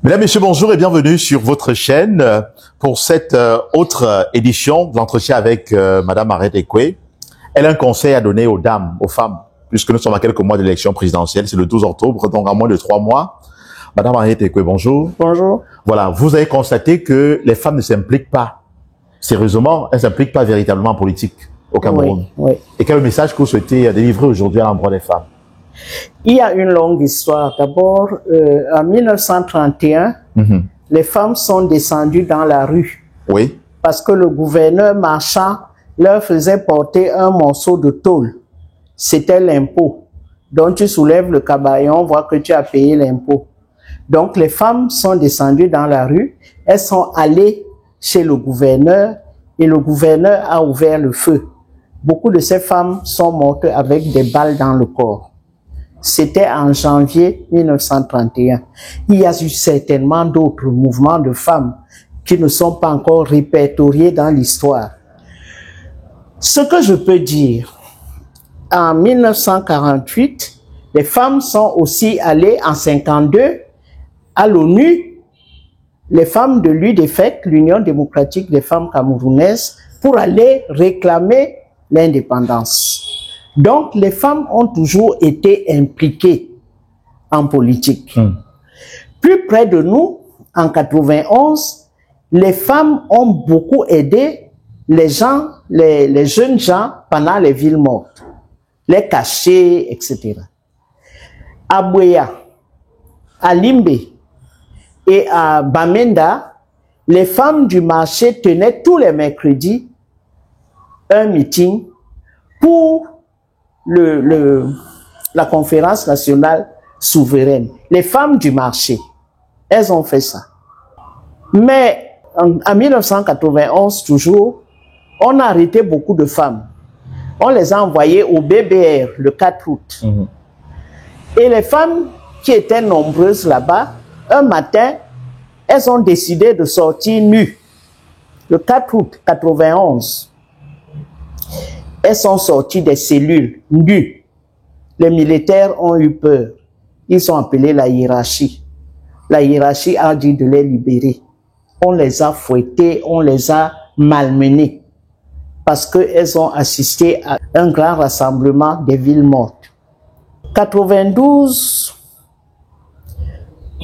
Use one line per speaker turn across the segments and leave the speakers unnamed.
Mesdames, Messieurs, bonjour et bienvenue sur votre chaîne pour cette autre édition de l'entretien avec Madame Mariette Ekwe. Elle a un conseil à donner aux dames, aux femmes, puisque nous sommes à quelques mois de l'élection présidentielle, c'est le 12 octobre, donc à moins de 3 mois. Madame Mariette Ekwe, bonjour.
Bonjour.
Voilà, vous avez constaté que les femmes ne s'impliquent pas sérieusement, elles ne s'impliquent pas véritablement en politique au Cameroun.
Oui, oui.
Et quel est le message que vous souhaitez délivrer aujourd'hui à l'endroit des femmes?
Il y a une longue histoire. D'abord, en 1931, les femmes sont descendues dans la rue.
Oui.
Parce que le gouverneur marchand leur faisait porter un morceau de tôle. C'était l'impôt. Donc tu soulèves le cabayon, on voit que tu as payé l'impôt. Donc les femmes sont descendues dans la rue, elles sont allées chez le gouverneur et le gouverneur a ouvert le feu. Beaucoup de ces femmes sont mortes avec des balles dans le corps. C'était en janvier 1931. Il y a eu certainement d'autres mouvements de femmes qui ne sont pas encore répertoriés dans l'histoire. Ce que je peux dire, en 1948, les femmes sont aussi allées en 52 à l'ONU, les femmes de l'UDFEC, l'Union démocratique des femmes camerounaises, pour aller réclamer l'indépendance. Donc, les femmes ont toujours été impliquées en politique. Plus près de nous, en 91, les femmes ont beaucoup aidé les gens, les jeunes gens pendant les villes mortes, les cachets, etc. À Bouéa, à Limbe et à Bamenda, les femmes du marché tenaient tous les mercredis un meeting pour la conférence nationale souveraine. Les femmes du marché, elles ont fait ça. Mais en 1991 toujours, on a arrêté beaucoup de femmes. On les a envoyées au BBR le 4 août. Et les femmes qui étaient nombreuses là-bas, un matin, elles ont décidé de sortir nues. Le 4 août 91. Elles sont sorties des cellules, nues. Les militaires ont eu peur. Ils ont appelé la hiérarchie. La hiérarchie a dit de les libérer. On les a fouettées, on les a malmenées. Parce qu'elles ont assisté à un grand rassemblement des villes mortes. 92,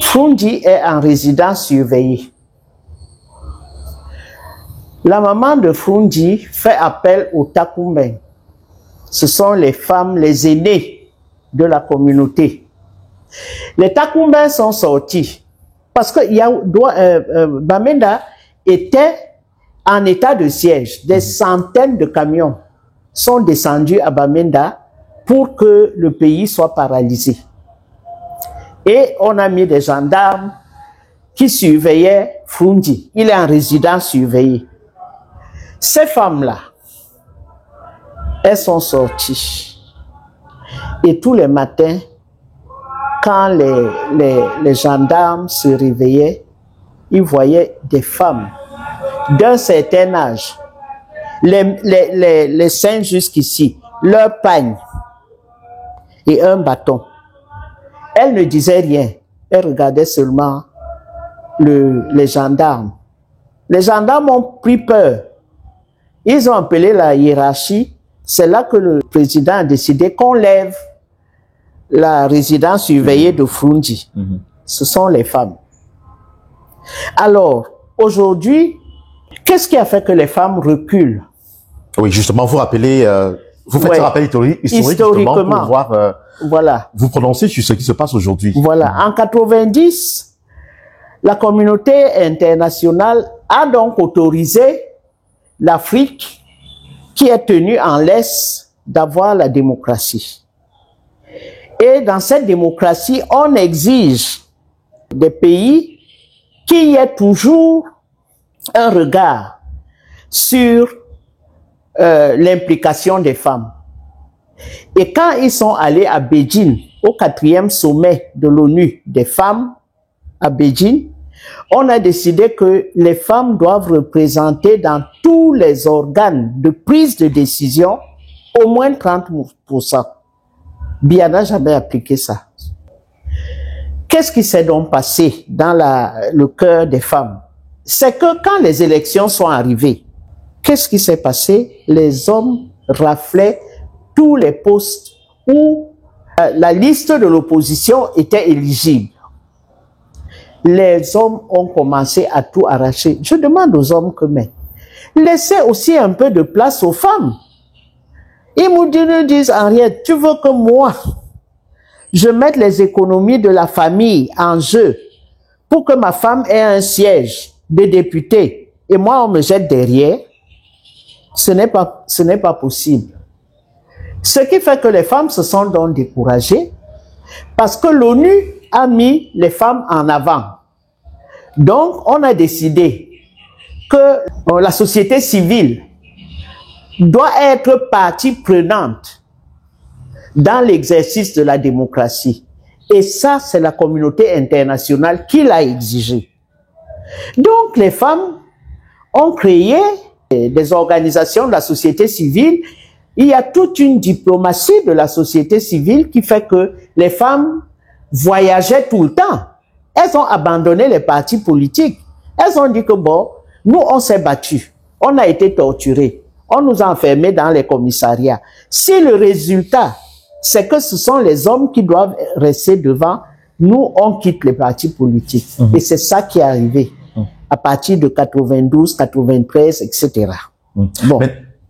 Frundi est en résidence surveillée. La maman de Frundi fait appel aux Takumben. Ce sont les femmes, les aînées de la communauté. Les Takumben sont sortis parce que Bamenda était en état de siège. Des centaines de camions sont descendus à Bamenda pour que le pays soit paralysé. Et on a mis des gendarmes qui surveillaient Frundi. Il est en résidence surveillée. Ces femmes-là, elles sont sorties. Et tous les matins, quand les gendarmes se réveillaient, ils voyaient des femmes d'un certain âge, les seins jusqu'ici, leur pagne et un bâton. Elles ne disaient rien. Elles regardaient seulement les gendarmes. Les gendarmes ont pris peur. Ils ont appelé la hiérarchie. C'est là que le président a décidé qu'on lève la résidence surveillée de Frundi. Ce sont les femmes. Alors, aujourd'hui, qu'est-ce qui a fait que les femmes reculent?
Oui, justement, vous rappelez, vous faites un rappel historique justement pour pouvoir
voilà.
vous prononcer sur ce qui se passe aujourd'hui.
Voilà. En 90, la communauté internationale a donc autorisé l'Afrique, qui est tenue en laisse, d'avoir la démocratie. Et dans cette démocratie, on exige des pays qu'il y ait toujours un regard sur l'implication des femmes. Et quand ils sont allés à Beijing, au 4e sommet de l'ONU des femmes, à Beijing, on a décidé que les femmes doivent représenter dans tous les organes de prise de décision au moins 30%. Biya n'a jamais appliqué ça. Qu'est-ce qui s'est donc passé dans le cœur des femmes? C'est que quand les élections sont arrivées, qu'est-ce qui s'est passé? Les hommes raflaient tous les postes où la liste de l'opposition était éligible. Les hommes ont commencé à tout arracher. Je demande aux hommes que, mais, laissez aussi un peu de place aux femmes. Ils nous disent, Henriette, tu veux que moi, je mette les économies de la famille en jeu pour que ma femme ait un siège de député et moi, on me jette derrière? Ce n'est pas possible. Ce qui fait que les femmes se sont donc découragées parce que l'ONU a mis les femmes en avant. Donc, on a décidé que la société civile doit être partie prenante dans l'exercice de la démocratie. Et ça, c'est la communauté internationale qui l'a exigé. Donc, les femmes ont créé des organisations de la société civile. Il y a toute une diplomatie de la société civile qui fait que les femmes voyageaient tout le temps. Elles ont abandonné les partis politiques. Elles ont dit que bon, nous on s'est battus, on a été torturés, on nous a enfermés dans les commissariats. Si le résultat, c'est que ce sont les hommes qui doivent rester devant, nous on quitte les partis politiques. Et c'est ça qui est arrivé à partir de 92, 93, etc. Bon.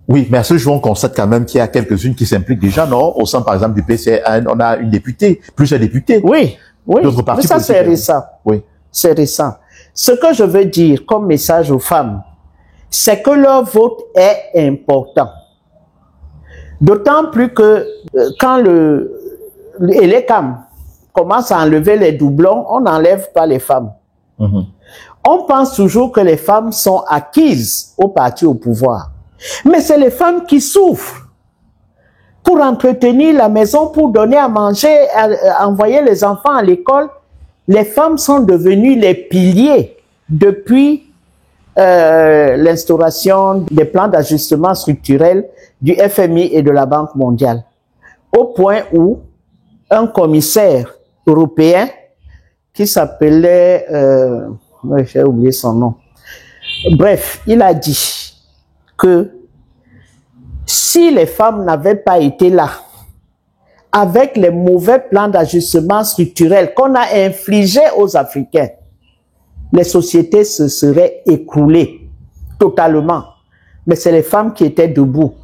Oui, mais à ce jour, on constate quand même qu'il y a quelques-unes qui s'impliquent déjà, non? Au sein, par exemple, du PCN, on a une députée, plusieurs députés.
Oui, oui. Mais ça, c'est récent.
Oui.
C'est récent. Ce que je veux dire comme message aux femmes, c'est que leur vote est important. D'autant plus que quand les CAM commencent à enlever les doublons, on n'enlève pas les femmes. On pense toujours que les femmes sont acquises au parti au pouvoir. Mais c'est les femmes qui souffrent pour entretenir la maison, pour donner à manger, envoyer les enfants à l'école. Les femmes sont devenues les piliers depuis l'instauration des plans d'ajustement structurel du FMI et de la Banque mondiale. Au point où un commissaire européen qui s'appelait, j'ai oublié son nom, bref, il a dit que si les femmes n'avaient pas été là, avec les mauvais plans d'ajustement structurel qu'on a infligés aux Africains, les sociétés se seraient écroulées totalement. Mais c'est les femmes qui étaient debout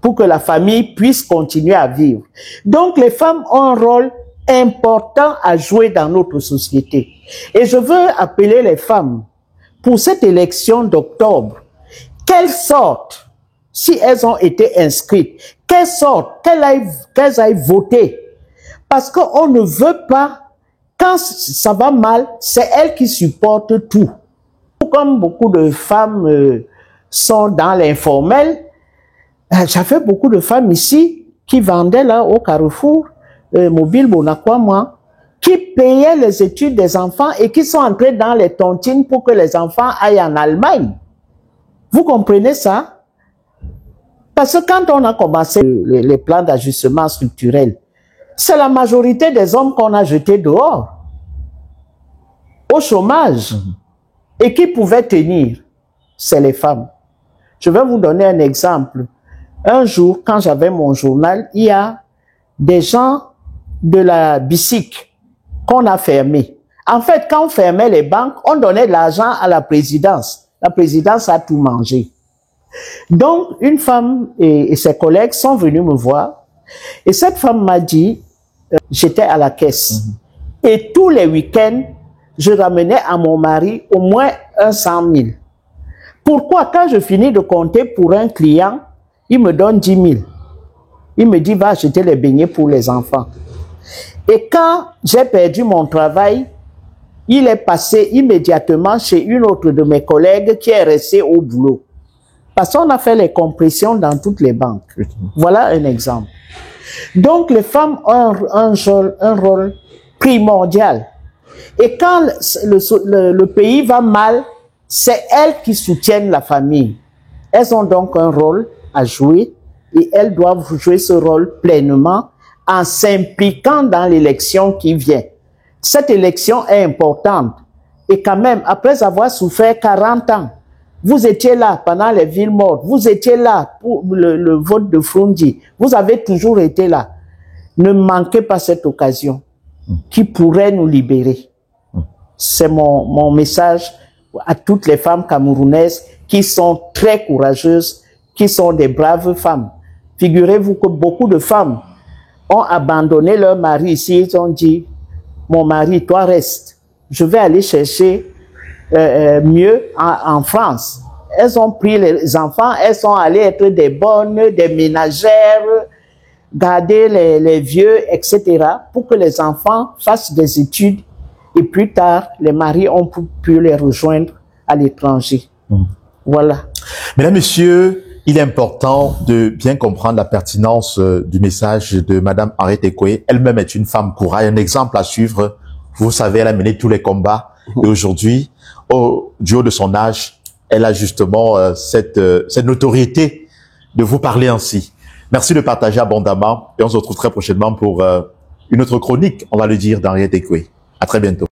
pour que la famille puisse continuer à vivre. Donc les femmes ont un rôle important à jouer dans notre société. Et je veux appeler les femmes pour cette élection d'octobre, qu'elles sortent, si elles ont été inscrites, qu'elles sortent, qu'elles aillent voter. Parce qu'on ne veut pas, quand ça va mal, c'est elles qui supportent tout. Comme beaucoup de femmes sont dans l'informel, j'avais beaucoup de femmes ici qui vendaient là au Carrefour, Mobile Bonacqua, moi, qui payaient les études des enfants et qui sont entrées dans les tontines pour que les enfants aillent en Allemagne. Vous comprenez ça? Parce que quand on a commencé les plans d'ajustement structurel, c'est la majorité des hommes qu'on a jetés dehors, au chômage. Et qui pouvaient tenir? C'est les femmes. Je vais vous donner un exemple. Un jour, quand j'avais mon journal, il y a des gens de la BICIC qu'on a fermés. En fait, quand on fermait les banques, on donnait de l'argent à la présidence. La présidence a tout mangé. Donc, une femme et ses collègues sont venus me voir. Et cette femme m'a dit, j'étais à la caisse. Et tous les week-ends, je ramenais à mon mari au moins 100 000. Pourquoi, quand je finis de compter pour un client, il me donne 10 000. Il me dit, va acheter les beignets pour les enfants. Et quand j'ai perdu mon travail, il est passé immédiatement chez une autre de mes collègues qui est restée au boulot. Parce qu'on a fait les compressions dans toutes les banques. Voilà un exemple. Donc, les femmes ont un rôle primordial. Et quand le pays va mal, c'est elles qui soutiennent la famille. Elles ont donc un rôle à jouer et elles doivent jouer ce rôle pleinement en s'impliquant dans l'élection qui vient. Cette élection est importante. Et quand même, après avoir souffert 40 ans, vous étiez là pendant les villes mortes, vous étiez là pour le vote de Frundi, vous avez toujours été là. Ne manquez pas cette occasion qui pourrait nous libérer. C'est mon message à toutes les femmes camerounaises qui sont très courageuses, qui sont des braves femmes. Figurez-vous que beaucoup de femmes ont abandonné leur mari ici, ils ont dit, mon mari, toi reste, je vais aller chercher mieux en France. Elles ont pris les enfants, elles sont allées être des bonnes, des ménagères, garder les vieux, etc., pour que les enfants fassent des études et plus tard, les maris ont pu les rejoindre à l'étranger. Voilà.
Mesdames, Messieurs, il est important de bien comprendre la pertinence du message de Madame Henriette Ekwe. Elle-même est une femme courageuse, un exemple à suivre. Vous savez, elle a mené tous les combats. Et aujourd'hui, du haut de son âge, elle a justement cette notoriété de vous parler ainsi. Merci de partager abondamment et on se retrouve très prochainement pour une autre chronique, on va le dire, d'Henriette Ekwe. À très bientôt.